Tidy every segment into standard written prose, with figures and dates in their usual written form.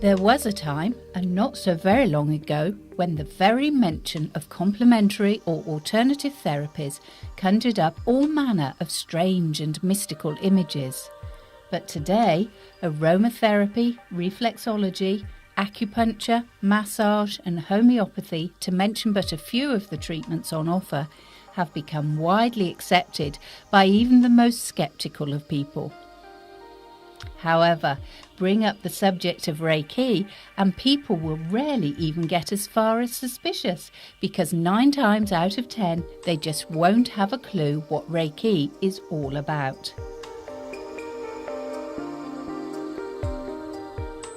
There was a time, and not so very long ago, when the very mention of complementary or alternative therapies conjured up all manner of strange and mystical images. But today, aromatherapy, reflexology, acupuncture, massage and homeopathy, to mention but a few of the treatments on offer, have become widely accepted by even the most sceptical of people. However, bring up the subject of Reiki and people will rarely even get as far as suspicious, because 9 times out of 10 they just won't have a clue what Reiki is all about.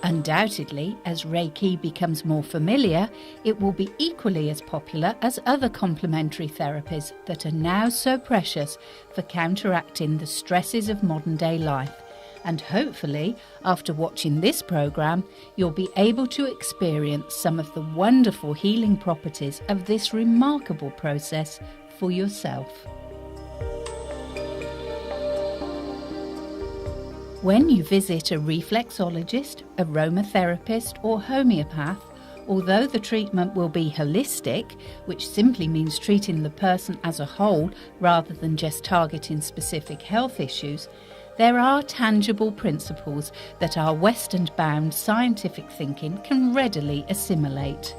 Undoubtedly, as Reiki becomes more familiar, it will be equally as popular as other complementary therapies that are now so precious for counteracting the stresses of modern-day life. And hopefully, after watching this programme, you'll be able to experience some of the wonderful healing properties of this remarkable process for yourself. When you visit a reflexologist, aromatherapist or homeopath, although the treatment will be holistic, which simply means treating the person as a whole rather than just targeting specific health issues, there are tangible principles that our Western-bound scientific thinking can readily assimilate.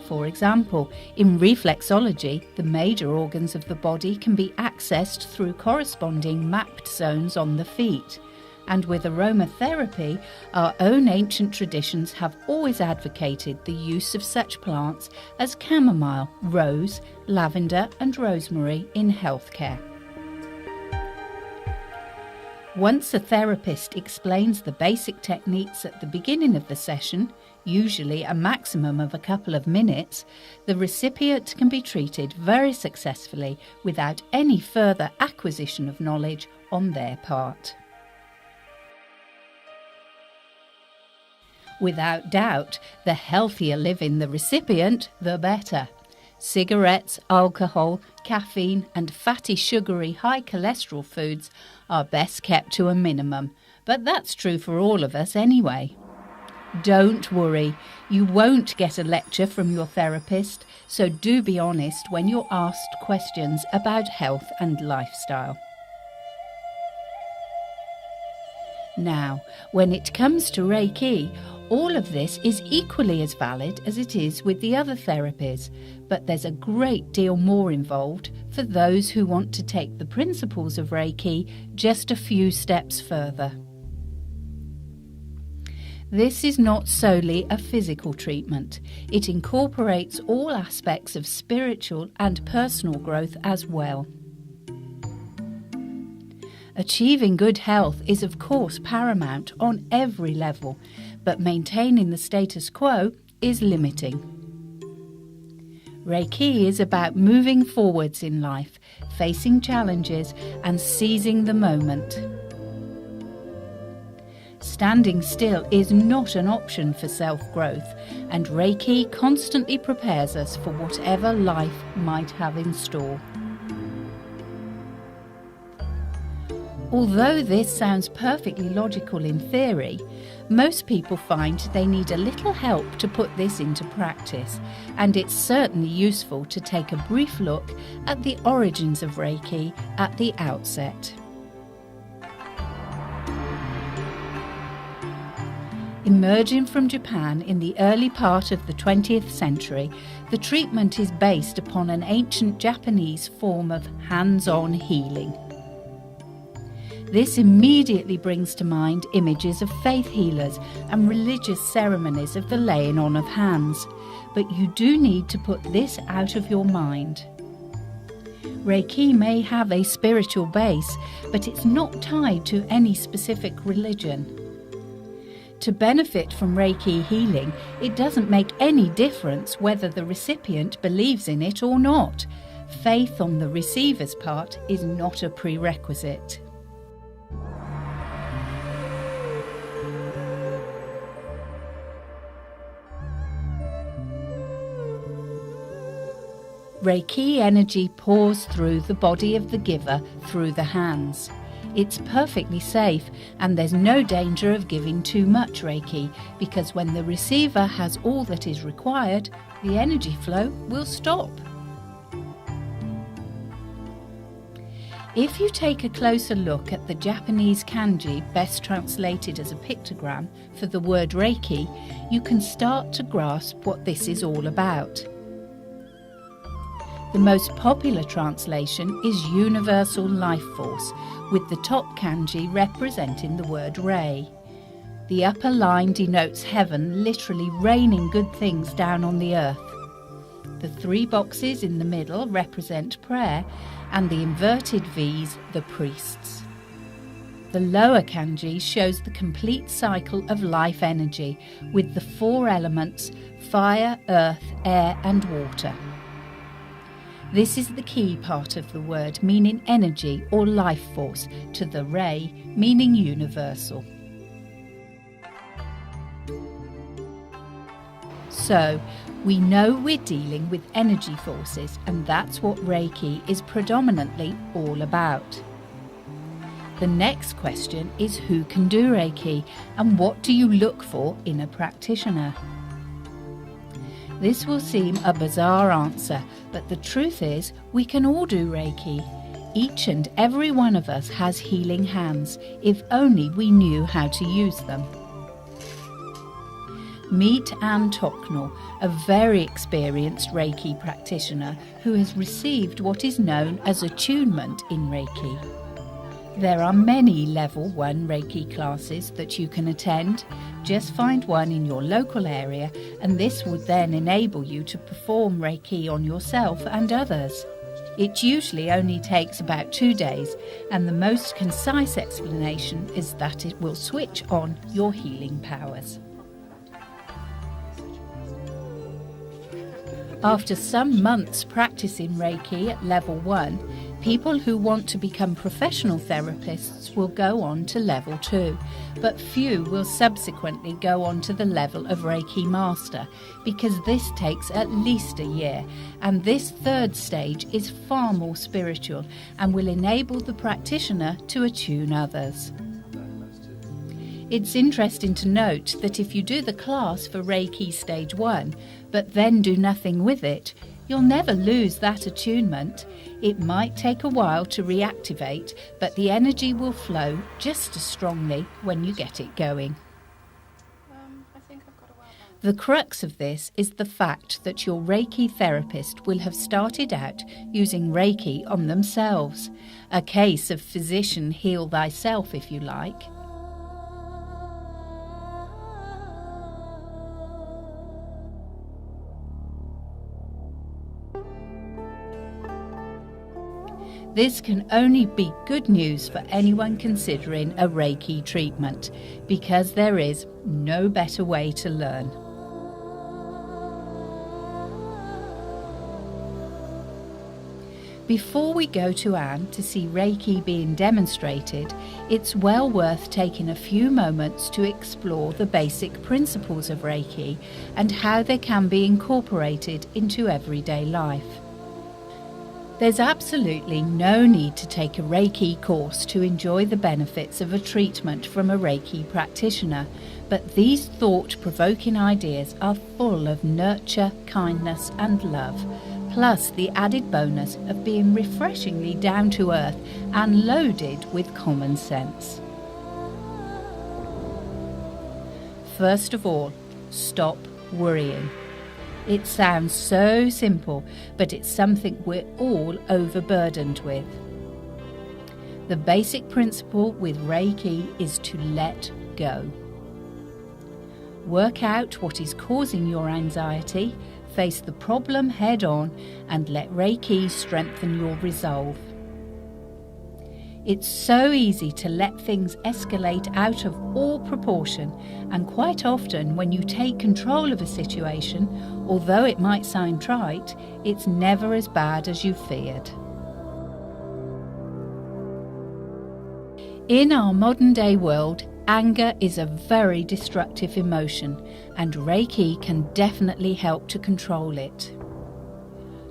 For example, in reflexology, the major organs of the body can be accessed through corresponding mapped zones on the feet. And with aromatherapy, our own ancient traditions have always advocated the use of such plants as chamomile, rose, lavender and rosemary in healthcare. Once a therapist explains the basic techniques at the beginning of the session, usually a maximum of a couple of minutes, the recipient can be treated very successfully without any further acquisition of knowledge on their part. Without doubt, the healthier living the recipient, the better. Cigarettes, alcohol, caffeine and fatty, sugary, high cholesterol foods are best kept to a minimum, but that's true for all of us anyway. Don't worry, you won't get a lecture from your therapist, so do be honest when you're asked questions about health and lifestyle. Now, when it comes to Reiki, all of this is equally as valid as it is with the other therapies, but there's a great deal more involved for those who want to take the principles of Reiki just a few steps further. This is not solely a physical treatment. It incorporates all aspects of spiritual and personal growth as well. Achieving good health is of course paramount on every level, but maintaining the status quo is limiting. Reiki is about moving forwards in life, facing challenges and seizing the moment. Standing still is not an option for self-growth, and Reiki constantly prepares us for whatever life might have in store. Although this sounds perfectly logical in theory, most people find they need a little help to put this into practice, and it's certainly useful to take a brief look at the origins of Reiki at the outset. Emerging from Japan in the early part of the 20th century, the treatment is based upon an ancient Japanese form of hands-on healing. This immediately brings to mind images of faith healers and religious ceremonies of the laying on of hands, but you do need to put this out of your mind. Reiki may have a spiritual base, but it's not tied to any specific religion. To benefit from Reiki healing, it doesn't make any difference whether the recipient believes in it or not. Faith on the receiver's part is not a prerequisite. Reiki energy pours through the body of the giver through the hands. It's perfectly safe, and there's no danger of giving too much Reiki, because when the receiver has all that is required, the energy flow will stop. If you take a closer look at the Japanese kanji, best translated as a pictogram, for the word Reiki, you can start to grasp what this is all about. The most popular translation is Universal Life Force, with the top kanji representing the word Rei. The upper line denotes heaven literally raining good things down on the earth. The 3 boxes in the middle represent prayer, and the inverted V's the priests. The lower kanji shows the complete cycle of life energy, with the 4 elements: fire, earth, air and water. This is the key part of the word, meaning energy or life force, to the Rei, meaning universal. So, we know we're dealing with energy forces, and that's what Reiki is predominantly all about. The next question is, who can do Reiki, and what do you look for in a practitioner? This will seem a bizarre answer, but the truth is we can all do Reiki. Each and every one of us has healing hands, if only we knew how to use them. Meet Anne Tocknell, a very experienced Reiki practitioner who has received what is known as attunement in Reiki. There are many Level 1 Reiki classes that you can attend. Just find one in your local area, and this would then enable you to perform Reiki on yourself and others. It usually only takes about 2 days, and the most concise explanation is that it will switch on your healing powers. After some months practicing Reiki at Level 1, people who want to become professional therapists will go on to Level 2, but few will subsequently go on to the level of Reiki Master, because this takes at least a year, and this 3rd stage is far more spiritual and will enable the practitioner to attune others. It's interesting to note that if you do the class for Reiki Stage 1, but then do nothing with it, you'll never lose that attunement. It might take a while to reactivate, but the energy will flow just as strongly when you get it going. The crux of this is the fact that your Reiki therapist will have started out using Reiki on themselves. A case of physician heal thyself, if you like. This can only be good news for anyone considering a Reiki treatment, because there is no better way to learn. Before we go to Anne to see Reiki being demonstrated, it's well worth taking a few moments to explore the basic principles of Reiki and how they can be incorporated into everyday life. There's absolutely no need to take a Reiki course to enjoy the benefits of a treatment from a Reiki practitioner, but these thought-provoking ideas are full of nurture, kindness and love, plus the added bonus of being refreshingly down to earth and loaded with common sense. First of all, stop worrying. It sounds so simple, but it's something we're all overburdened with. The basic principle with Reiki is to let go. Work out what is causing your anxiety, face the problem head on, and let Reiki strengthen your resolve. It's so easy to let things escalate out of all proportion, and quite often when you take control of a situation, although it might sound trite, it's never as bad as you feared. In our modern day world, anger is a very destructive emotion, and Reiki can definitely help to control it.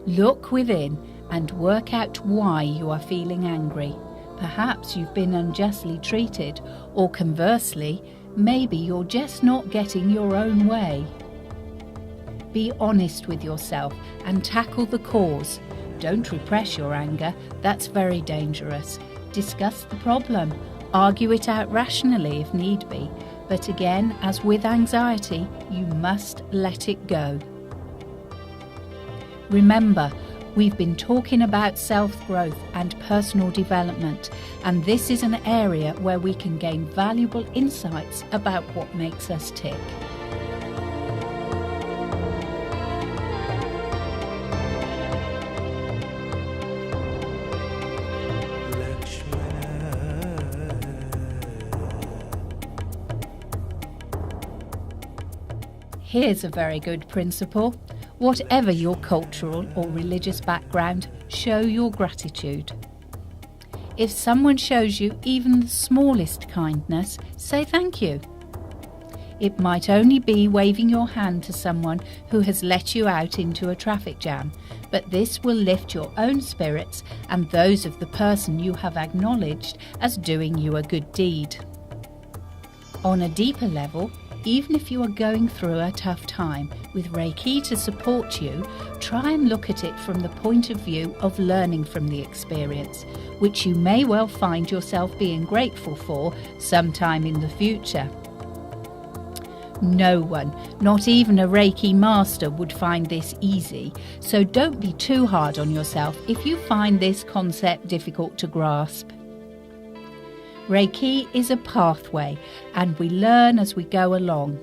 Look within and work out why you are feeling angry. Perhaps you've been unjustly treated, or conversely, maybe you're just not getting your own way. Be honest with yourself and tackle the cause. Don't repress your anger, that's very dangerous. Discuss the problem, argue it out rationally if need be, but again, as with anxiety, you must let it go. Remember, we've been talking about self-growth and personal development, and this is an area where we can gain valuable insights about what makes us tick. Here's a very good principle. Whatever your cultural or religious background, show your gratitude. If someone shows you even the smallest kindness, say thank you. It might only be waving your hand to someone who has let you out into a traffic jam, but this will lift your own spirits and those of the person you have acknowledged as doing you a good deed. On a deeper level, even if you are going through a tough time, with Reiki to support you, try and look at it from the point of view of learning from the experience, which you may well find yourself being grateful for sometime in the future. No one, not even a Reiki master, would find this easy, so don't be too hard on yourself if you find this concept difficult to grasp. Reiki is a pathway, and we learn as we go along.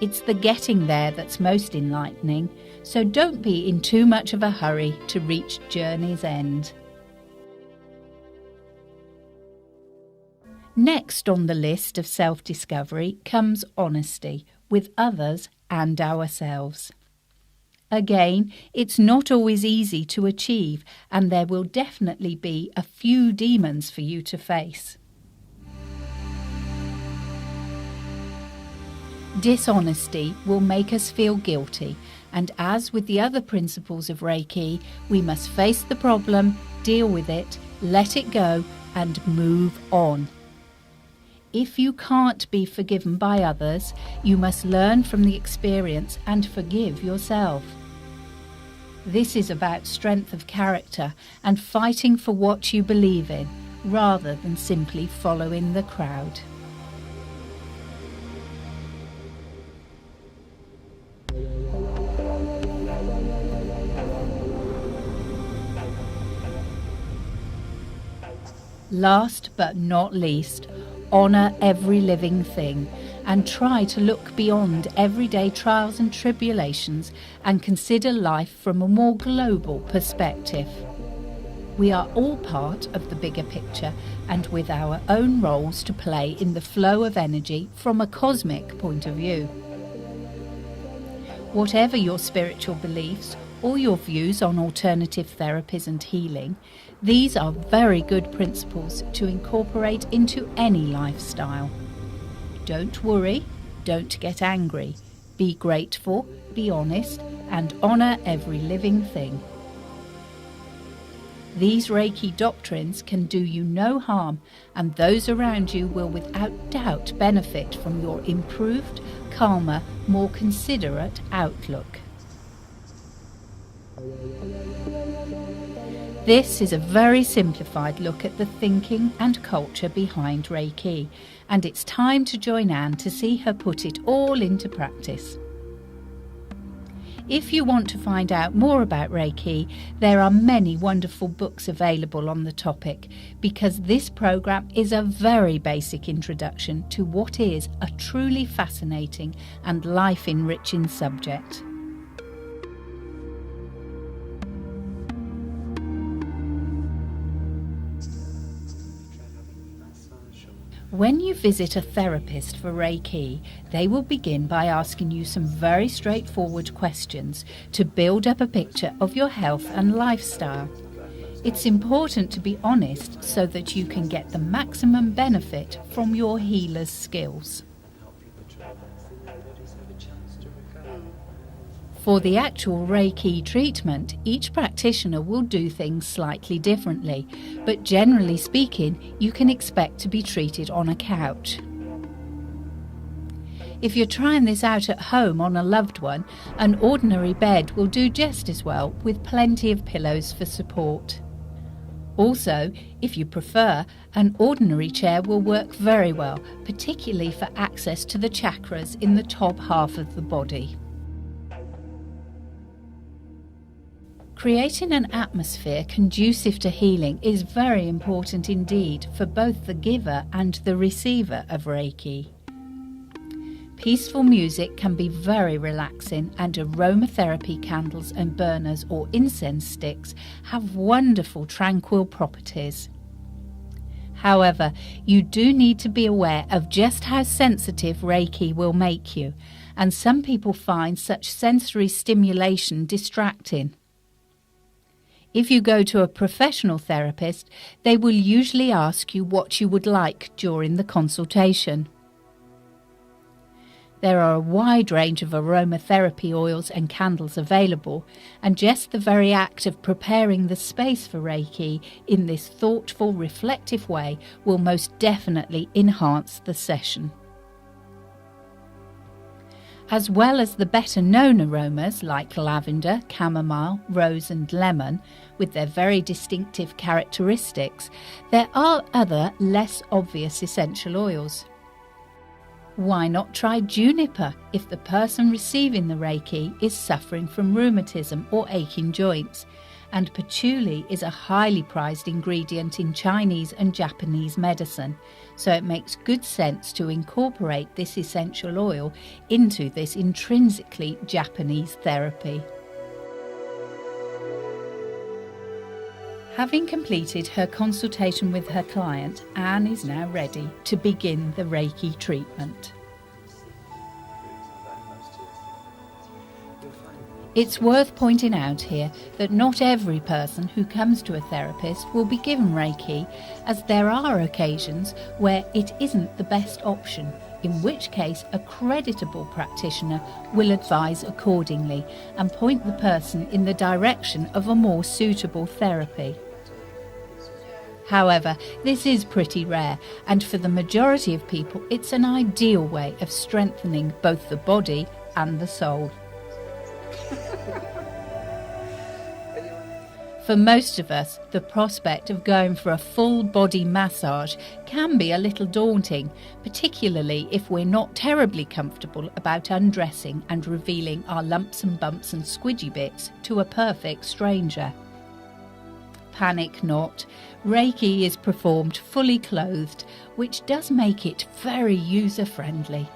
It's the getting there that's most enlightening, so don't be in too much of a hurry to reach journey's end. Next on the list of self-discovery comes honesty with others and ourselves. Again, it's not always easy to achieve, and there will definitely be a few demons for you to face. Dishonesty will make us feel guilty, and as with the other principles of Reiki, we must face the problem, deal with it, let it go, and move on. If you can't be forgiven by others, you must learn from the experience and forgive yourself. This is about strength of character and fighting for what you believe in, rather than simply following the crowd. Last but not least, honour every living thing and try to look beyond everyday trials and tribulations and consider life from a more global perspective. We are all part of the bigger picture and with our own roles to play in the flow of energy from a cosmic point of view. Whatever your spiritual beliefs or your views on alternative therapies and healing, these are very good principles to incorporate into any lifestyle. Don't worry, don't get angry. Be grateful, be honest, and honour every living thing. These Reiki doctrines can do you no harm, and those around you will without doubt benefit from your improved, calmer, more considerate outlook. This is a very simplified look at the thinking and culture behind Reiki, and it's time to join Anne to see her put it all into practice. If you want to find out more about Reiki, there are many wonderful books available on the topic, because this program is a very basic introduction to what is a truly fascinating and life-enriching subject. When you visit a therapist for Reiki, they will begin by asking you some very straightforward questions to build up a picture of your health and lifestyle. It's important to be honest so that you can get the maximum benefit from your healer's skills. For the actual Reiki treatment, each practitioner will do things slightly differently, but generally speaking, you can expect to be treated on a couch. If you're trying this out at home on a loved one, an ordinary bed will do just as well, with plenty of pillows for support. Also, if you prefer, an ordinary chair will work very well, particularly for access to the chakras in the top half of the body. Creating an atmosphere conducive to healing is very important indeed for both the giver and the receiver of Reiki. Peaceful music can be very relaxing, and aromatherapy candles and burners or incense sticks have wonderful tranquil properties. However, you do need to be aware of just how sensitive Reiki will make you, and some people find such sensory stimulation distracting. If you go to a professional therapist, they will usually ask you what you would like during the consultation. There are a wide range of aromatherapy oils and candles available, and just the very act of preparing the space for Reiki in this thoughtful, reflective way will most definitely enhance the session. As well as the better-known aromas like lavender, chamomile, rose and lemon, with their very distinctive characteristics, there are other less obvious essential oils. Why not try juniper if the person receiving the Reiki is suffering from rheumatism or aching joints? And patchouli is a highly prized ingredient in Chinese and Japanese medicine, so it makes good sense to incorporate this essential oil into this intrinsically Japanese therapy. Having completed her consultation with her client, Anne is now ready to begin the Reiki treatment. It's worth pointing out here that not every person who comes to a therapist will be given Reiki, as there are occasions where it isn't the best option, in which case a creditable practitioner will advise accordingly and point the person in the direction of a more suitable therapy. However, this is pretty rare, and for the majority of people it's an ideal way of strengthening both the body and the soul. For most of us, the prospect of going for a full body massage can be a little daunting, particularly if we're not terribly comfortable about undressing and revealing our lumps and bumps and squidgy bits to a perfect stranger. Panic not, Reiki is performed fully clothed, which does make it very user-friendly.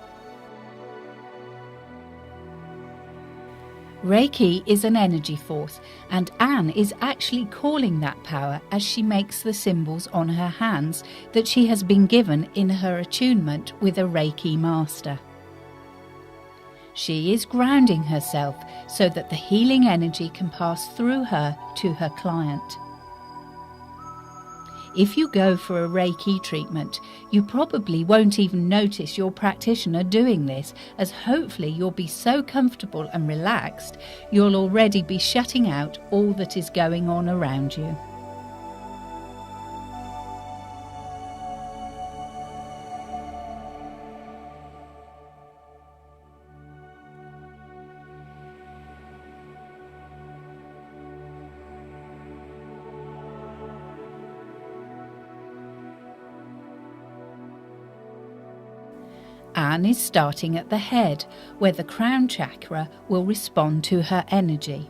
Reiki is an energy force, and Anne is actually calling that power as she makes the symbols on her hands that she has been given in her attunement with a Reiki master. She is grounding herself so that the healing energy can pass through her to her client. If you go for a Reiki treatment, you probably won't even notice your practitioner doing this, as hopefully you'll be so comfortable and relaxed, you'll already be shutting out all that is going on around you. Anne is starting at the head, where the crown chakra will respond to her energy.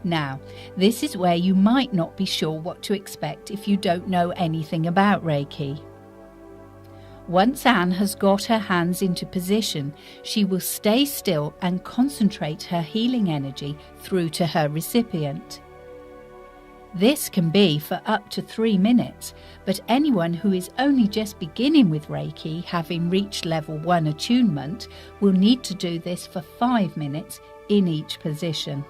Now, this is where you might not be sure what to expect if you don't know anything about Reiki. Once Anne has got her hands into position, she will stay still and concentrate her healing energy through to her recipient. This can be for up to 3 minutes, but anyone who is only just beginning with Reiki, having reached level 1 attunement, will need to do this for 5 minutes in each position.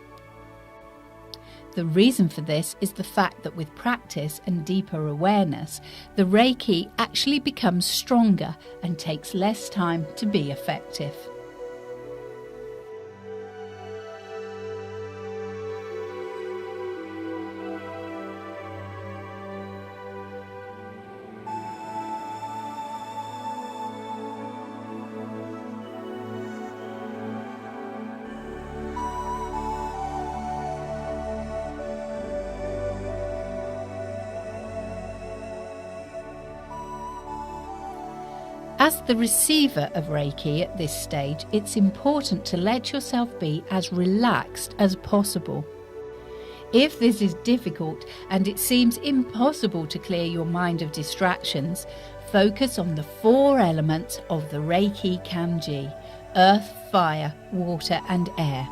The reason for this is the fact that with practice and deeper awareness, the Reiki actually becomes stronger and takes less time to be effective. As the receiver of Reiki at this stage, it's important to let yourself be as relaxed as possible. If this is difficult and it seems impossible to clear your mind of distractions, focus on the 4 elements of the Reiki Kanji: earth, fire, water and air.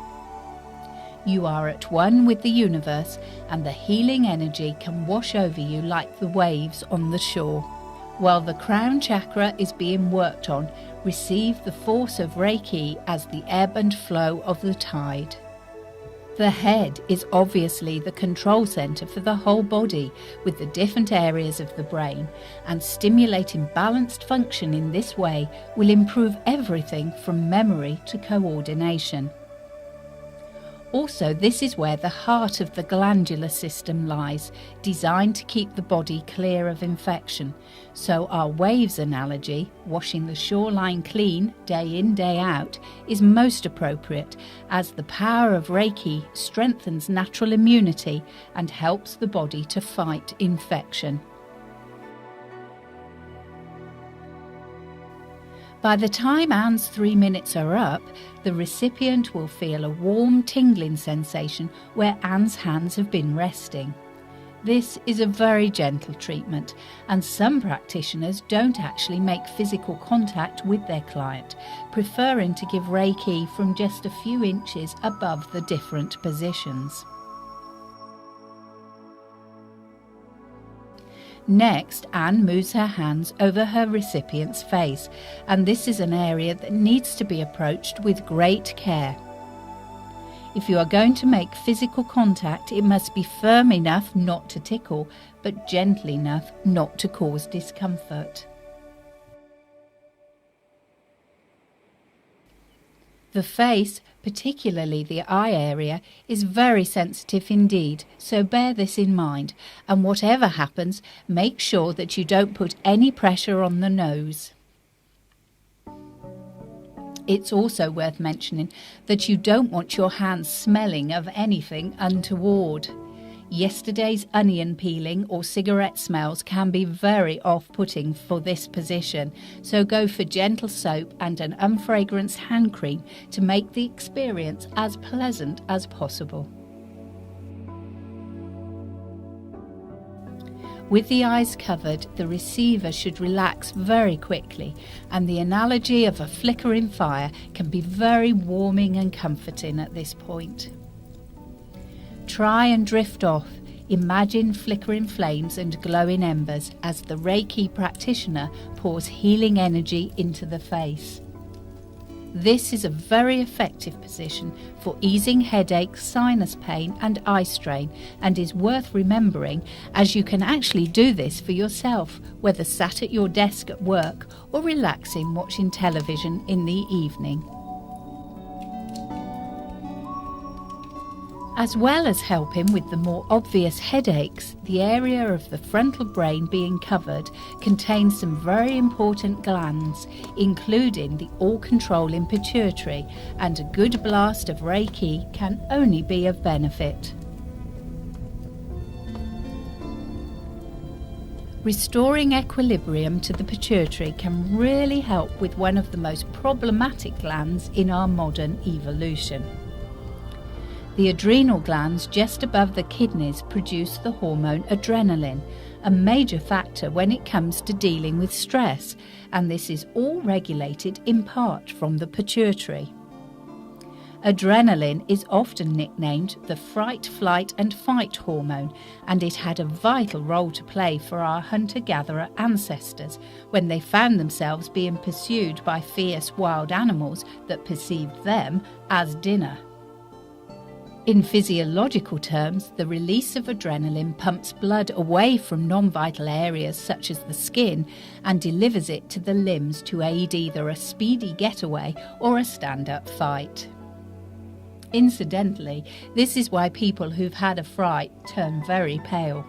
You are at one with the universe, and the healing energy can wash over you like the waves on the shore. While the crown chakra is being worked on, receive the force of Reiki as the ebb and flow of the tide. The head is obviously the control centre for the whole body, with the different areas of the brain, and stimulating balanced function in this way will improve everything from memory to coordination. Also, this is where the heart of the glandular system lies, designed to keep the body clear of infection. So our waves analogy, washing the shoreline clean day in, day out, is most appropriate, as the power of Reiki strengthens natural immunity and helps the body to fight infection. By the time Anne's 3 minutes are up, the recipient will feel a warm tingling sensation where Anne's hands have been resting. This is a very gentle treatment, and some practitioners don't actually make physical contact with their client, preferring to give Reiki from just a few inches above the different positions. Next, Anne moves her hands over her recipient's face, and this is an area that needs to be approached with great care. If you are going to make physical contact, it must be firm enough not to tickle, but gentle enough not to cause discomfort. The face, particularly the eye area, is very sensitive indeed, so bear this in mind, and whatever happens, make sure that you don't put any pressure on the nose. It's also worth mentioning that you don't want your hands smelling of anything untoward. Yesterday's onion peeling or cigarette smells can be very off-putting for this position, so go for gentle soap and an unfragranced hand cream to make the experience as pleasant as possible. With the eyes covered, the receiver should relax very quickly, and the analogy of a flickering fire can be very warming and comforting at this point. Try and drift off. Imagine flickering flames and glowing embers as the Reiki practitioner pours healing energy into the face. This is a very effective position for easing headaches, sinus pain and eye strain, and is worth remembering, as you can actually do this for yourself, whether sat at your desk at work or relaxing watching television in the evening. As well as helping with the more obvious headaches, the area of the frontal brain being covered contains some very important glands, including the all-controlling pituitary, and a good blast of Reiki can only be of benefit. Restoring equilibrium to the pituitary can really help with one of the most problematic glands in our modern evolution. The adrenal glands just above the kidneys produce the hormone adrenaline, a major factor when it comes to dealing with stress, and this is all regulated in part from the pituitary. Adrenaline is often nicknamed the fright, flight and fight hormone, and it had a vital role to play for our hunter-gatherer ancestors when they found themselves being pursued by fierce wild animals that perceived them as dinner. In physiological terms, the release of adrenaline pumps blood away from non-vital areas such as the skin and delivers it to the limbs to aid either a speedy getaway or a stand-up fight. Incidentally, this is why people who've had a fright turn very pale.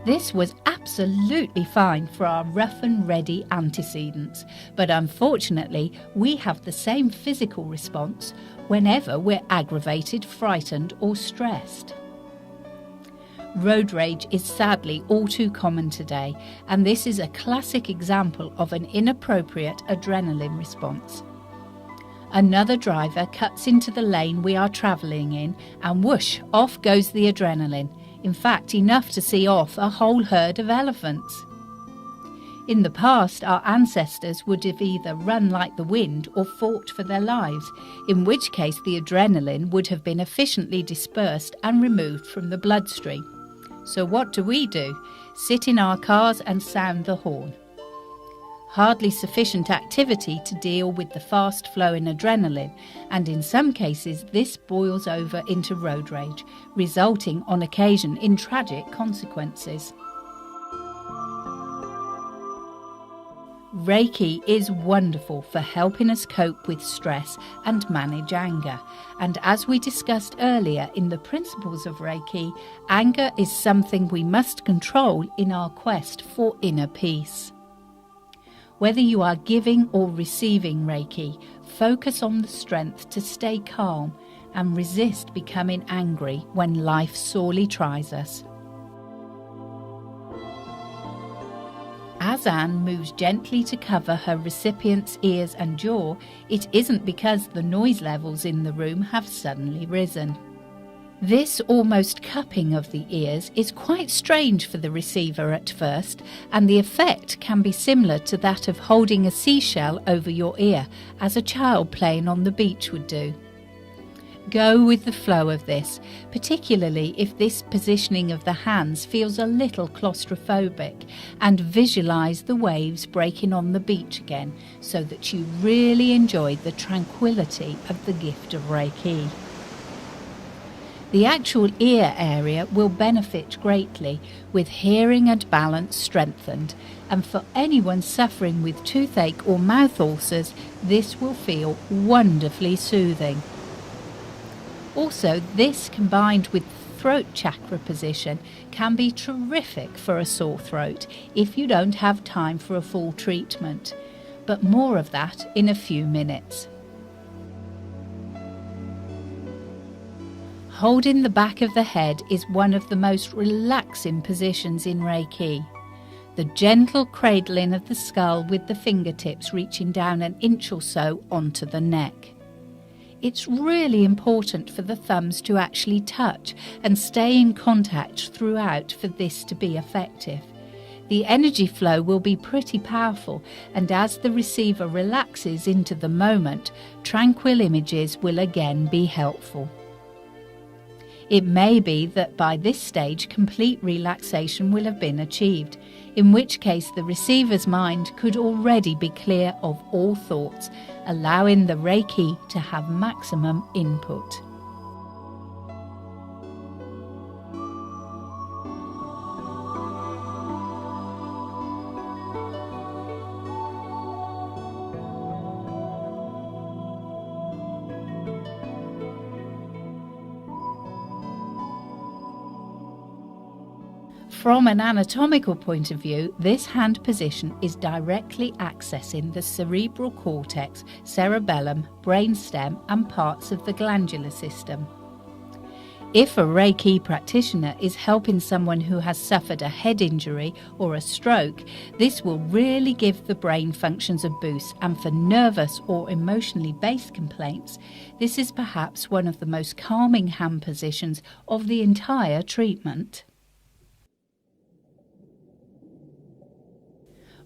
This was absolutely fine for our rough and ready antecedents, but unfortunately we have the same physical response whenever we're aggravated, frightened or stressed. Road rage is sadly all too common today, and this is a classic example of an inappropriate adrenaline response. Another driver cuts into the lane we are travelling in, and whoosh, off goes the adrenaline. In fact, enough to see off a whole herd of elephants. In the past, our ancestors would have either run like the wind or fought for their lives, in which case the adrenaline would have been efficiently dispersed and removed from the bloodstream. So what do? Sit in our cars and sound the horn. Hardly sufficient activity to deal with the fast flowing adrenaline, and in some cases this boils over into road rage, resulting on occasion in tragic consequences. Reiki is wonderful for helping us cope with stress and manage anger. And as we discussed earlier in the principles of Reiki, anger is something we must control in our quest for inner peace. Whether you are giving or receiving Reiki, focus on the strength to stay calm and resist becoming angry when life sorely tries us. As Anne moves gently to cover her recipient's ears and jaw, it isn't because the noise levels in the room have suddenly risen. This almost cupping of the ears is quite strange for the receiver at first, and the effect can be similar to that of holding a seashell over your ear, as a child playing on the beach would do. Go with the flow of this, particularly if this positioning of the hands feels a little claustrophobic, and visualise the waves breaking on the beach again, so that you really enjoy the tranquility of the gift of Reiki. The actual ear area will benefit greatly, with hearing and balance strengthened, and for anyone suffering with toothache or mouth ulcers, this will feel wonderfully soothing. Also, this combined with throat chakra position can be terrific for a sore throat if you don't have time for a full treatment. But more of that in a few minutes. Holding the back of the head is one of the most relaxing positions in Reiki. The gentle cradling of the skull with the fingertips reaching down an inch or so onto the neck. It's really important for the thumbs to actually touch and stay in contact throughout for this to be effective. The energy flow will be pretty powerful, and as the receiver relaxes into the moment, tranquil images will again be helpful. It may be that by this stage complete relaxation will have been achieved, in which case the receiver's mind could already be clear of all thoughts, allowing the Reiki to have maximum input. From an anatomical point of view, this hand position is directly accessing the cerebral cortex, cerebellum, brainstem and parts of the glandular system. If a Reiki practitioner is helping someone who has suffered a head injury or a stroke, this will really give the brain functions a boost, and for nervous or emotionally based complaints, this is perhaps one of the most calming hand positions of the entire treatment.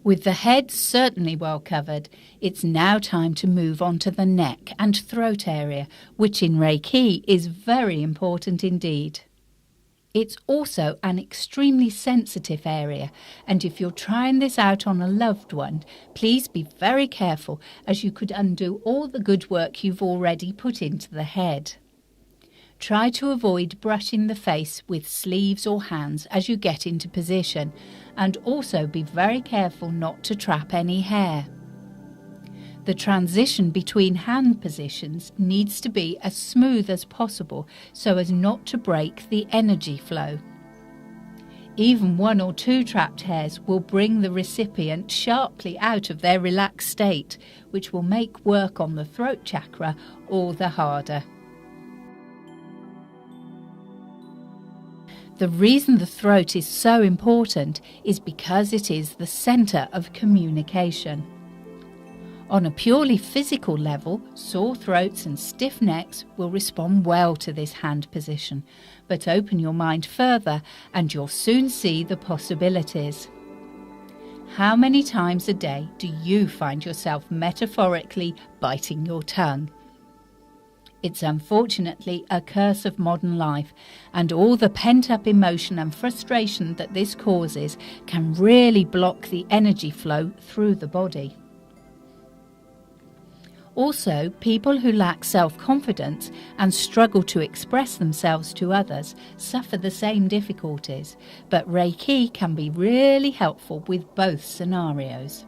With the head certainly well covered, it's now time to move on to the neck and throat area, which in Reiki is very important indeed. It's also an extremely sensitive area, and if you're trying this out on a loved one, please be very careful, as you could undo all the good work you've already put into the head. Try to avoid brushing the face with sleeves or hands as you get into position, and also be very careful not to trap any hair. The transition between hand positions needs to be as smooth as possible so as not to break the energy flow. Even 1 or 2 trapped hairs will bring the recipient sharply out of their relaxed state, which will make work on the throat chakra all the harder. The reason the throat is so important is because it is the centre of communication. On a purely physical level, sore throats and stiff necks will respond well to this hand position, but open your mind further and you'll soon see the possibilities. How many times a day do you find yourself metaphorically biting your tongue? It's unfortunately a curse of modern life, and all the pent-up emotion and frustration that this causes can really block the energy flow through the body. Also, people who lack self-confidence and struggle to express themselves to others suffer the same difficulties, but Reiki can be really helpful with both scenarios.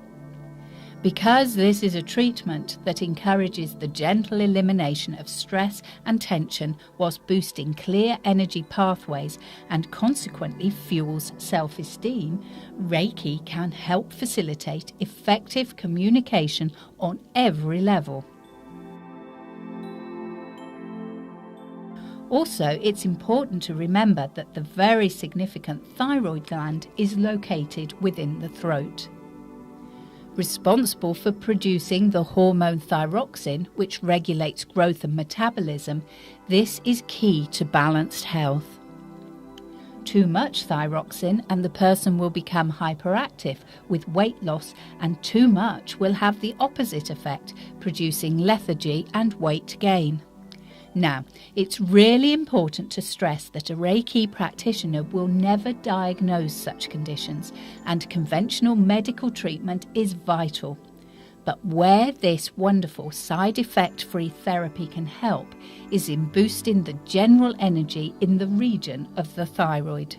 Because this is a treatment that encourages the gentle elimination of stress and tension whilst boosting clear energy pathways and consequently fuels self-esteem, Reiki can help facilitate effective communication on every level. Also, it's important to remember that the very significant thyroid gland is located within the throat. Responsible for producing the hormone thyroxine, which regulates growth and metabolism, this is key to balanced health. Too much thyroxine and the person will become hyperactive with weight loss, and too much will have the opposite effect, producing lethargy and weight gain. Now, it's really important to stress that a Reiki practitioner will never diagnose such conditions, and conventional medical treatment is vital. But where this wonderful side effect-free therapy can help is in boosting the general energy in the region of the thyroid.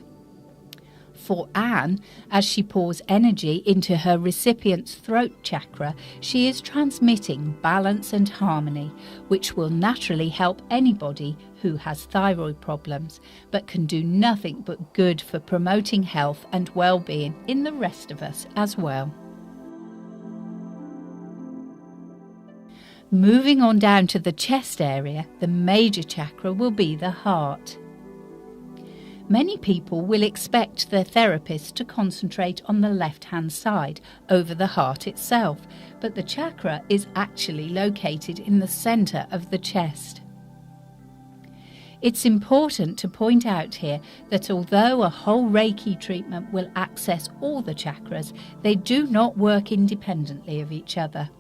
For Anne, as she pours energy into her recipient's throat chakra, she is transmitting balance and harmony, which will naturally help anybody who has thyroid problems, but can do nothing but good for promoting health and well-being in the rest of us as well. Moving on down to the chest area, the major chakra will be the heart. Many people will expect their therapist to concentrate on the left-hand side over the heart itself, but the chakra is actually located in the centre of the chest. It's important to point out here that although a whole Reiki treatment will access all the chakras, they do not work independently of each other.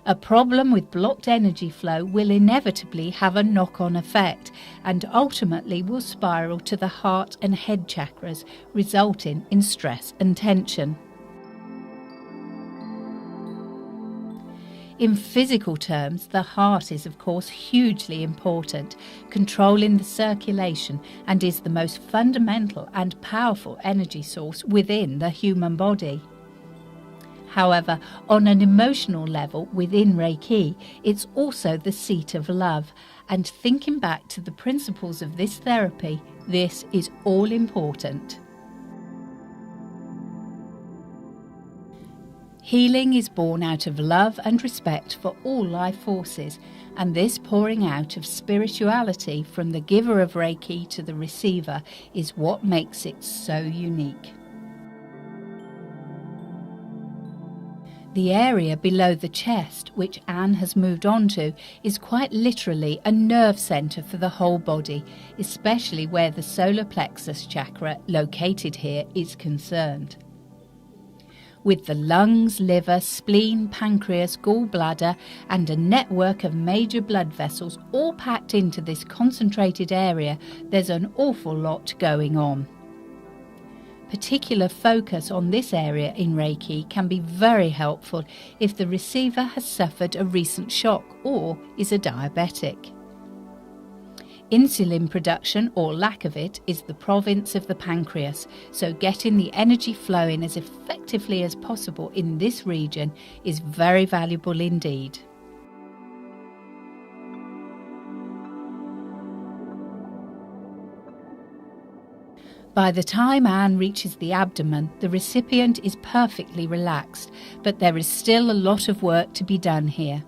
A problem with blocked energy flow will inevitably have a knock-on effect and ultimately will spiral to the heart and head chakras, resulting in stress and tension. In physical terms, the heart is of course hugely important, controlling the circulation, and is the most fundamental and powerful energy source within the human body. However, on an emotional level within Reiki, it's also the seat of love, and thinking back to the principles of this therapy, this is all important. Healing is born out of love and respect for all life forces, and this pouring out of spirituality from the giver of Reiki to the receiver is what makes it so unique. The area below the chest, which Anne has moved on to, is quite literally a nerve centre for the whole body, especially where the solar plexus chakra, located here, is concerned. With the lungs, liver, spleen, pancreas, gallbladder, and a network of major blood vessels all packed into this concentrated area, there's an awful lot going on. Particular focus on this area in Reiki can be very helpful if the receiver has suffered a recent shock or is a diabetic. Insulin production, or lack of it, is the province of the pancreas, so getting the energy flowing as effectively as possible in this region is very valuable indeed. By the time Anne reaches the abdomen, the recipient is perfectly relaxed, but there is still a lot of work to be done here.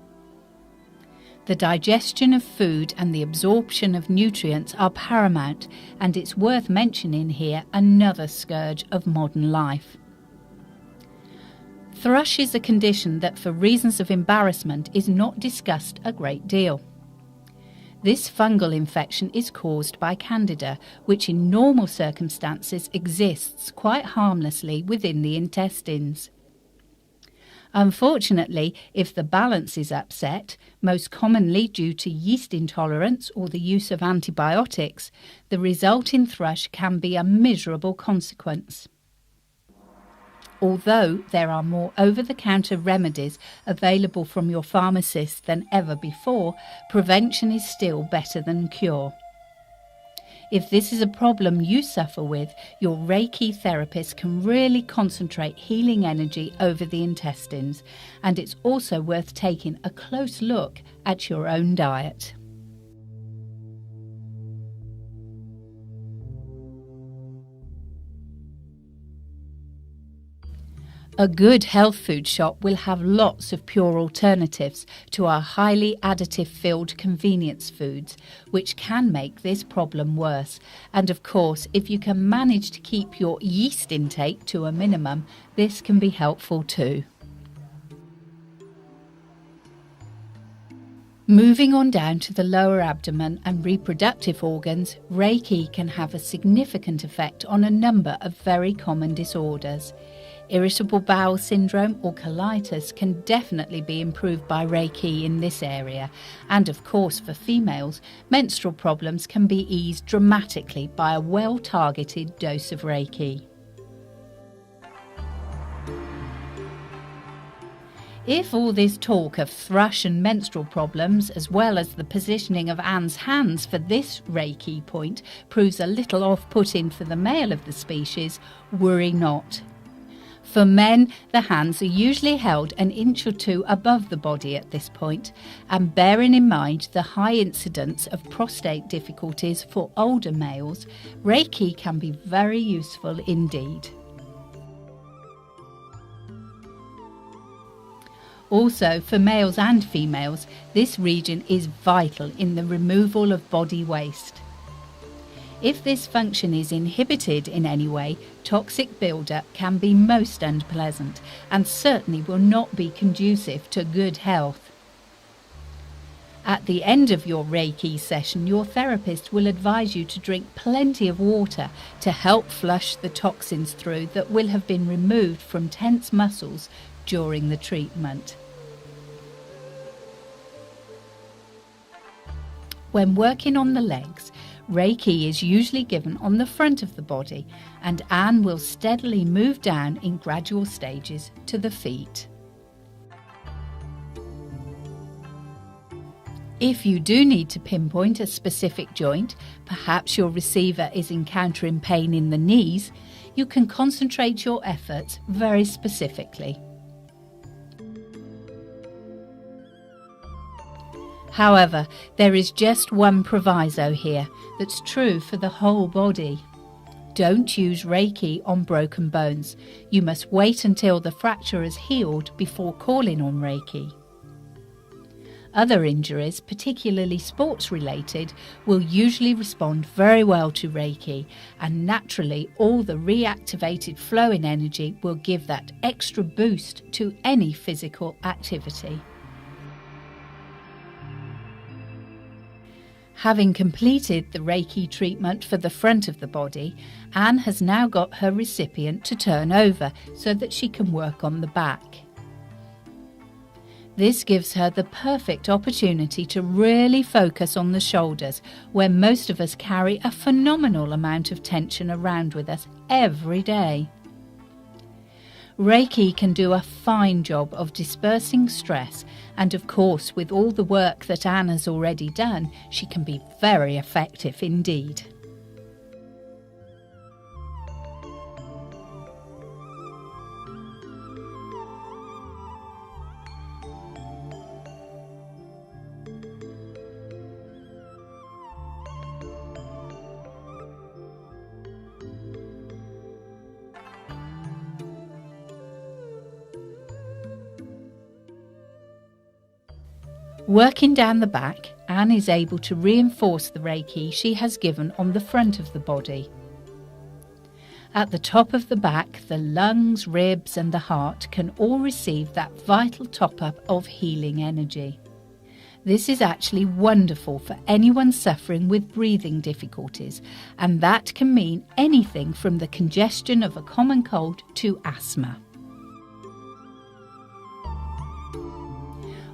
The digestion of food and the absorption of nutrients are paramount, and it's worth mentioning here another scourge of modern life. Thrush is a condition that for reasons of embarrassment is not discussed a great deal. This fungal infection is caused by Candida, which in normal circumstances exists quite harmlessly within the intestines. Unfortunately, if the balance is upset, most commonly due to yeast intolerance or the use of antibiotics, the result in thrush can be a miserable consequence. Although there are more over-the-counter remedies available from your pharmacist than ever before, prevention is still better than cure. If this is a problem you suffer with, your Reiki therapist can really concentrate healing energy over the intestines, and it's also worth taking a close look at your own diet. A good health food shop will have lots of pure alternatives to our highly additive-filled convenience foods, which can make this problem worse. And of course, if you can manage to keep your yeast intake to a minimum, this can be helpful too. Moving on down to the lower abdomen and reproductive organs, Reiki can have a significant effect on a number of very common disorders. Irritable bowel syndrome or colitis can definitely be improved by Reiki in this area, and of course for females, menstrual problems can be eased dramatically by a well-targeted dose of Reiki. If all this talk of thrush and menstrual problems, as well as the positioning of Anne's hands for this Reiki point, proves a little off-putting for the male of the species, worry not. For men, the hands are usually held an inch or two above the body at this point, and bearing in mind the high incidence of prostate difficulties for older males, Reiki can be very useful indeed. Also, for males and females, this region is vital in the removal of body waste. If this function is inhibited in any way, toxic buildup can be most unpleasant and certainly will not be conducive to good health. At the end of your Reiki session, your therapist will advise you to drink plenty of water to help flush the toxins through that will have been removed from tense muscles during the treatment. When working on the legs, Reiki is usually given on the front of the body, and Anne will steadily move down in gradual stages to the feet. If you do need to pinpoint a specific joint, perhaps your receiver is encountering pain in the knees, you can concentrate your efforts very specifically. However, there is just one proviso here that's true for the whole body. Don't use Reiki on broken bones. You must wait until the fracture is healed before calling on Reiki. Other injuries, particularly sports-related, will usually respond very well to Reiki, and naturally all the reactivated flowing energy will give that extra boost to any physical activity. Having completed the Reiki treatment for the front of the body, Anne has now got her recipient to turn over so that she can work on the back. This gives her the perfect opportunity to really focus on the shoulders, where most of us carry a phenomenal amount of tension around with us every day. Reiki can do a fine job of dispersing stress, and of course, with all the work that Anne has already done, she can be very effective indeed. Working down the back, Anne is able to reinforce the Reiki she has given on the front of the body. At the top of the back, the lungs, ribs and the heart can all receive that vital top-up of healing energy. This is actually wonderful for anyone suffering with breathing difficulties, and that can mean anything from the congestion of a common cold to asthma.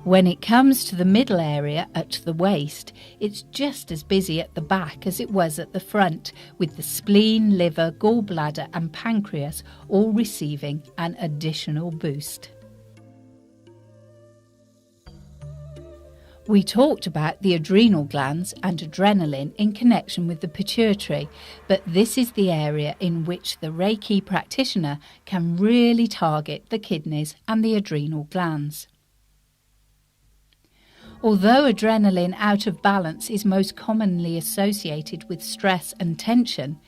When it comes to the middle area at the waist, it's just as busy at the back as it was at the front, with the spleen, liver, gallbladder and pancreas all receiving an additional boost. We talked about the adrenal glands and adrenaline in connection with the pituitary, but this is the area in which the Reiki practitioner can really target the kidneys and the adrenal glands. Although adrenaline out of balance is most commonly associated with stress and tension,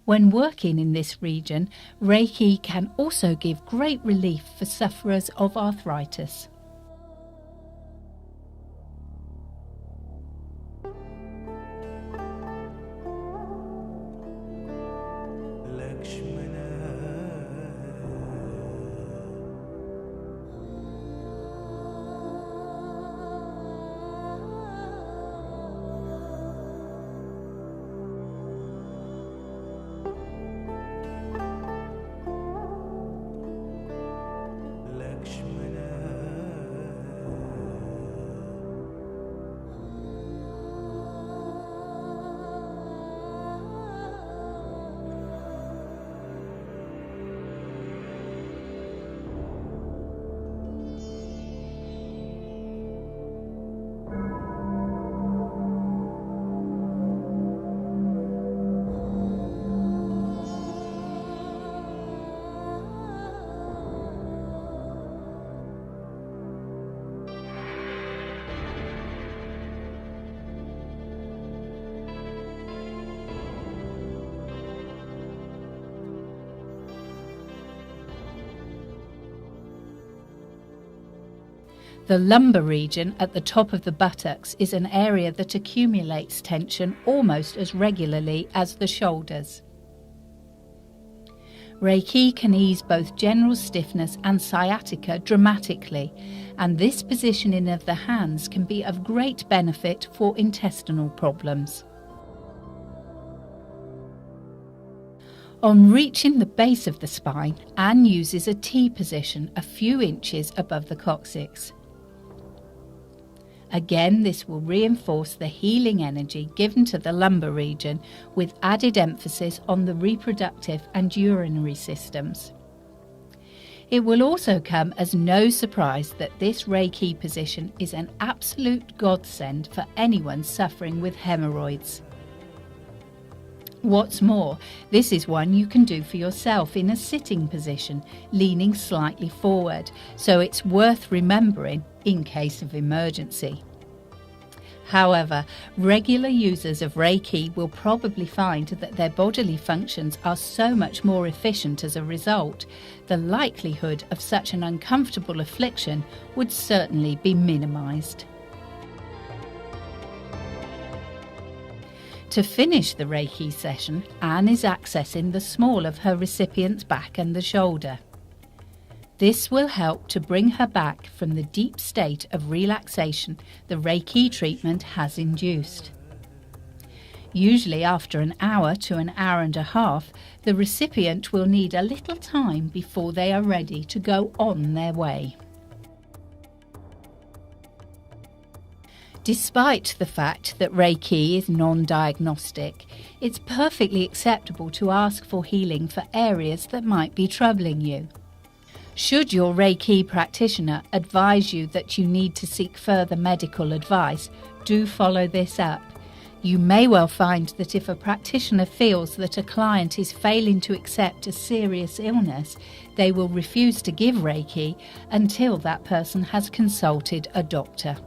when working in this region, Reiki can also give great relief for sufferers of arthritis. The lumbar region at the top of the buttocks is an area that accumulates tension almost as regularly as the shoulders. Reiki can ease both general stiffness and sciatica dramatically, and this positioning of the hands can be of great benefit for intestinal problems. On reaching the base of the spine, Anne uses a T position a few inches above the coccyx. Again, this will reinforce the healing energy given to the lumbar region, with added emphasis on the reproductive and urinary systems. It will also come as no surprise that this Reiki position is an absolute godsend for anyone suffering with hemorrhoids. What's more, this is one you can do for yourself in a sitting position, leaning slightly forward, so it's worth remembering in case of emergency. However, regular users of Reiki will probably find that their bodily functions are so much more efficient as a result. The likelihood of such an uncomfortable affliction would certainly be minimized. To finish the Reiki session, Anne is accessing the small of her recipient's back and the shoulder. This will help to bring her back from the deep state of relaxation the Reiki treatment has induced. Usually after an hour to an hour and a half, the recipient will need a little time before they are ready to go on their way. Despite the fact that Reiki is non-diagnostic, it's perfectly acceptable to ask for healing for areas that might be troubling you. Should your Reiki practitioner advise you that you need to seek further medical advice, do follow this up. You may well find that if a practitioner feels that a client is failing to accept a serious illness, they will refuse to give Reiki until that person has consulted a doctor.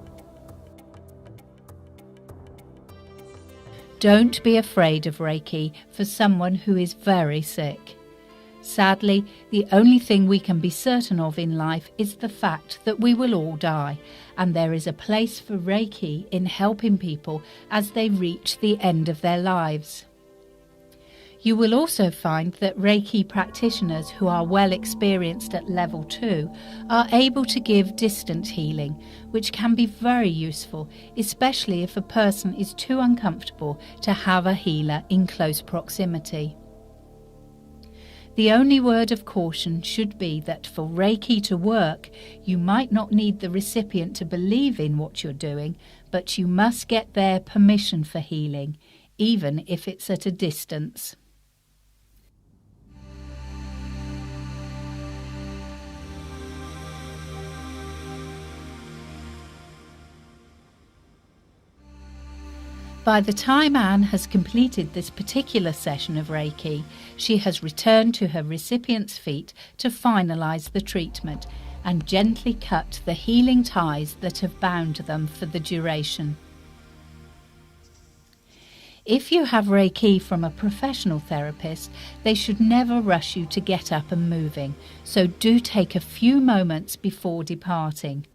Don't be afraid of Reiki for someone who is very sick. Sadly, the only thing we can be certain of in life is the fact that we will all die, and there is a place for Reiki in helping people as they reach the end of their lives. You will also find that Reiki practitioners who are well experienced at level 2 are able to give distant healing, which can be very useful, especially if a person is too uncomfortable to have a healer in close proximity. The only word of caution should be that for Reiki to work, you might not need the recipient to believe in what you're doing, but you must get their permission for healing, even if it's at a distance. By the time Anne has completed this particular session of Reiki, she has returned to her recipient's feet to finalise the treatment and gently cut the healing ties that have bound them for the duration. If you have Reiki from a professional therapist, they should never rush you to get up and moving, so do take a few moments before departing.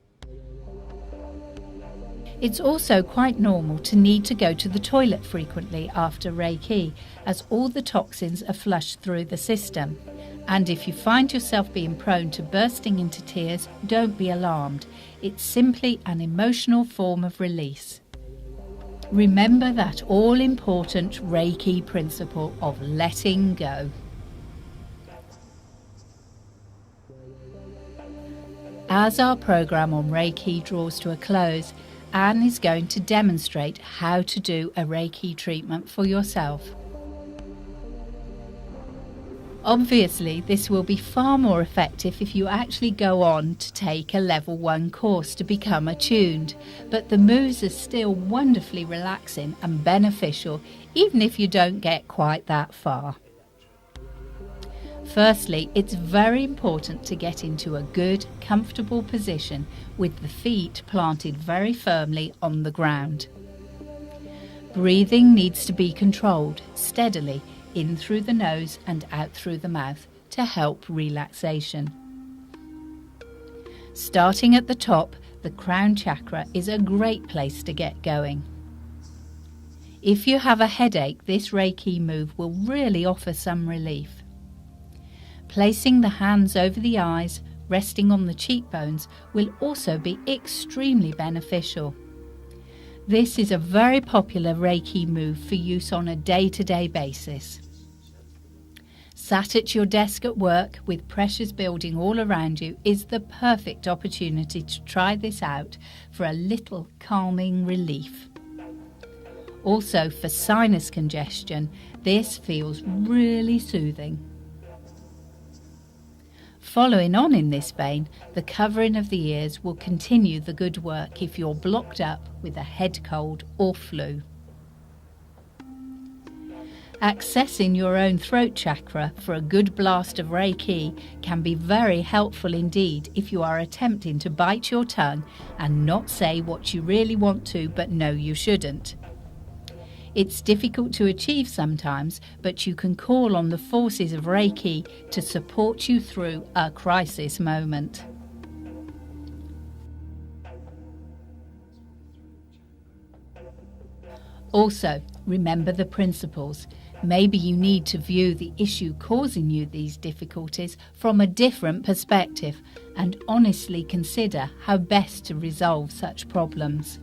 It's also quite normal to need to go to the toilet frequently after Reiki, as all the toxins are flushed through the system. And if you find yourself being prone to bursting into tears, don't be alarmed. It's simply an emotional form of release. Remember that all-important Reiki principle of letting go. As our program on Reiki draws to a close, Anne is going to demonstrate how to do a Reiki treatment for yourself. Obviously, this will be far more effective if you actually go on to take a level 1 course to become attuned, but the moves are still wonderfully relaxing and beneficial even if you don't get quite that far. Firstly, it's very important to get into a good, comfortable position with the feet planted very firmly on the ground. Breathing needs to be controlled steadily in through the nose and out through the mouth to help relaxation. Starting at the top, the crown chakra is a great place to get going. If you have a headache, this Reiki move will really offer some relief. Placing the hands over the eyes, resting on the cheekbones, will also be extremely beneficial. This is a very popular Reiki move for use on a day-to-day basis. Sat at your desk at work with pressures building all around you is the perfect opportunity to try this out for a little calming relief. Also, for sinus congestion, this feels really soothing. Following on in this vein, the covering of the ears will continue the good work if you're blocked up with a head cold or flu. Accessing your own throat chakra for a good blast of Reiki can be very helpful indeed if you are attempting to bite your tongue and not say what you really want to but know you shouldn't. It's difficult to achieve sometimes, but you can call on the forces of Reiki to support you through a crisis moment. Also, remember the principles. Maybe you need to view the issue causing you these difficulties from a different perspective and honestly consider how best to resolve such problems.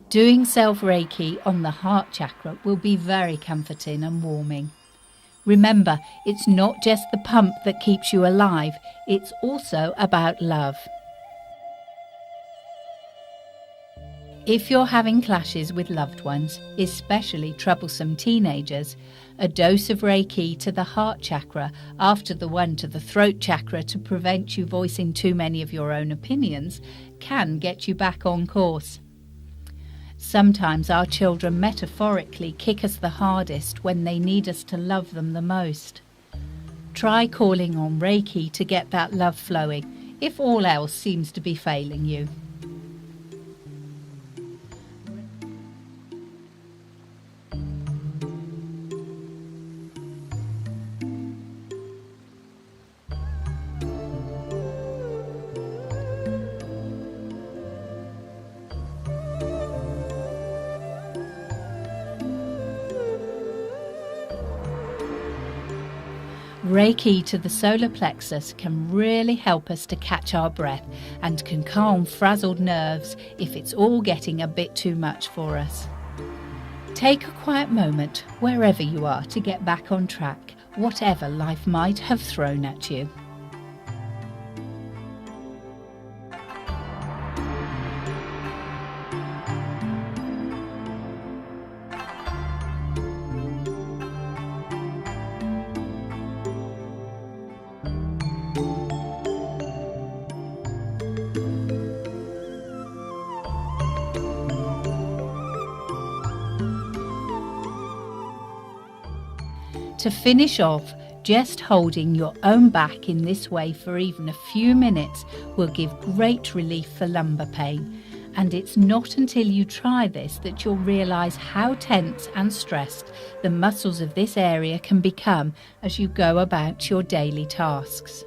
Doing self-reiki on the heart chakra will be very comforting and warming. Remember, it's not just the pump that keeps you alive, it's also about love. If you're having clashes with loved ones, especially troublesome teenagers, a dose of Reiki to the heart chakra after the one to the throat chakra to prevent you voicing too many of your own opinions can get you back on course. Sometimes our children metaphorically kick us the hardest when they need us to love them the most. Try calling on Reiki to get that love flowing, if all else seems to be failing you. Reiki to the solar plexus can really help us to catch our breath and can calm frazzled nerves if it's all getting a bit too much for us. Take a quiet moment wherever you are to get back on track, whatever life might have thrown at you. To finish off, just holding your own back in this way for even a few minutes will give great relief for lumbar pain. And it's not until you try this that you'll realise how tense and stressed the muscles of this area can become as you go about your daily tasks.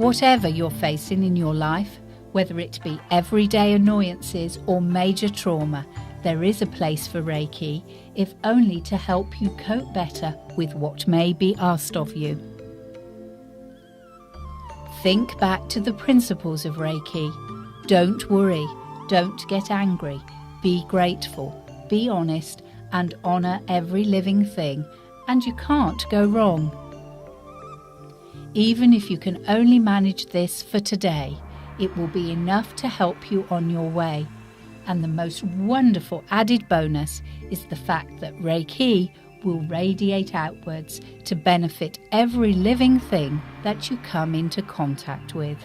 Whatever you're facing in your life, whether it be everyday annoyances or major trauma, there is a place for Reiki, if only to help you cope better with what may be asked of you. Think back to the principles of Reiki. Don't worry, don't get angry, be grateful, be honest, and honour every living thing, and you can't go wrong. Even if you can only manage this for today, it will be enough to help you on your way. And the most wonderful added bonus is the fact that Reiki will radiate outwards to benefit every living thing that you come into contact with.